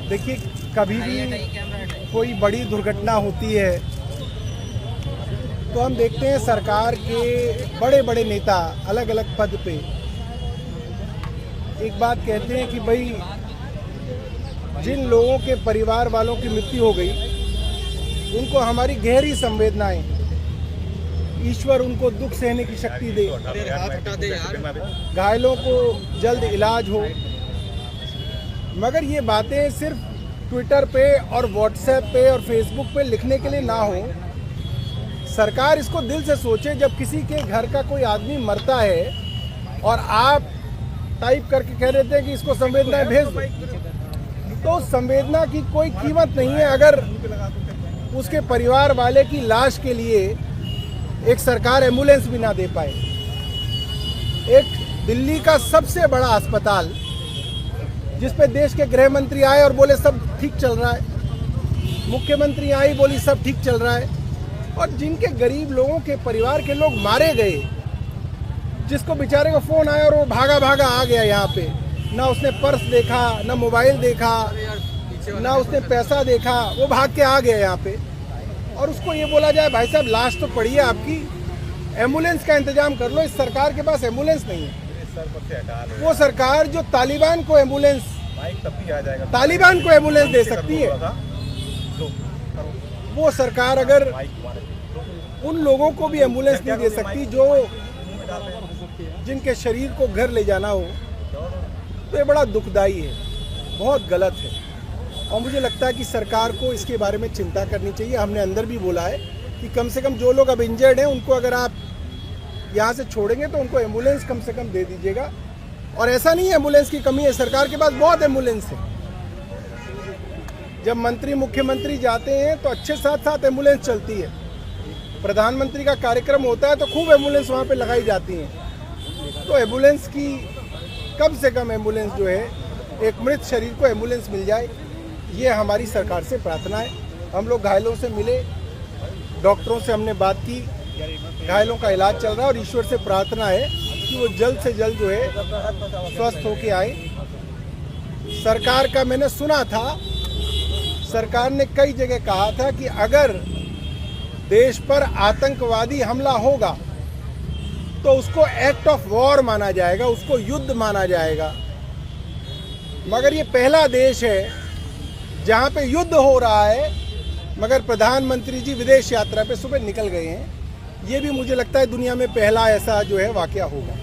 देखिए, कभी भी कोई बड़ी दुर्घटना होती है तो हम देखते हैं सरकार के बड़े बड़े नेता अलग अलग पद पे एक बात कहते हैं कि भाई जिन लोगों के परिवार वालों की मृत्यु हो गई उनको हमारी गहरी संवेदनाएं, ईश्वर उनको दुख सहने की शक्ति दे, घायलों को जल्द इलाज हो। मगर ये बातें सिर्फ ट्विटर पे और व्हाट्सएप पे और फेसबुक पे लिखने के लिए ना हो। सरकार इसको दिल से सोचे। जब किसी के घर का कोई आदमी मरता है और आप टाइप करके कह रहे थे कि इसको संवेदनाएं भेज दो, तो संवेदना की कोई कीमत नहीं है अगर उसके परिवार वाले की लाश के लिए एक सरकार एम्बुलेंस भी ना दे पाए। एक दिल्ली का सबसे बड़ा अस्पताल जिस पे देश के गृह मंत्री आए और बोले सब ठीक चल रहा है, मुख्यमंत्री आई बोली सब ठीक चल रहा है, और जिनके गरीब लोगों के परिवार के लोग मारे गए, जिसको बेचारे को फोन आया और वो भागा भागा आ गया यहाँ पे, ना उसने पर्स देखा, ना मोबाइल देखा, ना उसने पैसा देखा, वो भाग के आ गया यहाँ पे, और उसको ये बोला जाए भाई साहब लाश तो पड़ी है आपकी, एम्बुलेंस का इंतजाम कर लो। इस सरकार के पास एम्बुलेंस नहीं है। वो सरकार जो तालिबान को एम्बुलेंस दे सकती है, वो सरकार अगर उन लोगों को भी एम्बुलेंस नहीं दे सकती जो जिनके शरीर को घर ले जाना हो, तो ये बड़ा दुखदाई है, बहुत गलत है। और मुझे लगता है कि सरकार को इसके बारे में चिंता करनी चाहिए। हमने अंदर भी बोला है कि कम से कम जो लोग अब इंजर्ड हैं उनको अगर आप यहाँ से छोड़ेंगे तो उनको एम्बुलेंस कम से कम दे दीजिएगा। और ऐसा नहीं है एम्बुलेंस की कमी है, सरकार के पास बहुत एम्बुलेंस है। जब मंत्री मुख्यमंत्री जाते हैं तो अच्छे साथ साथ एम्बुलेंस चलती है। प्रधानमंत्री का कार्यक्रम होता है तो खूब एम्बुलेंस वहाँ पे लगाई जाती हैं। तो एम्बुलेंस की कम से कम एम्बुलेंस जो है, एक मृत शरीर को एम्बुलेंस मिल जाए, ये हमारी सरकार से प्रार्थना है। हम लोग घायलों से मिले, डॉक्टरों से हमने बात की, घायलों का इलाज चल रहा है और ईश्वर से प्रार्थना है कि वो जल्द से जल्द जो है स्वस्थ होके आए। सरकार का मैंने सुना था, सरकार ने कई जगह कहा था कि अगर देश पर आतंकवादी हमला होगा तो उसको एक्ट ऑफ वॉर माना जाएगा, उसको युद्ध माना जाएगा। मगर ये पहला देश है जहाँ पे युद्ध हो रहा है, मगर प्रधानमंत्री जी विदेश यात्रा पे सुबह निकल गए हैं। ये भी मुझे लगता है दुनिया में पहला ऐसा जो है वाकया होगा।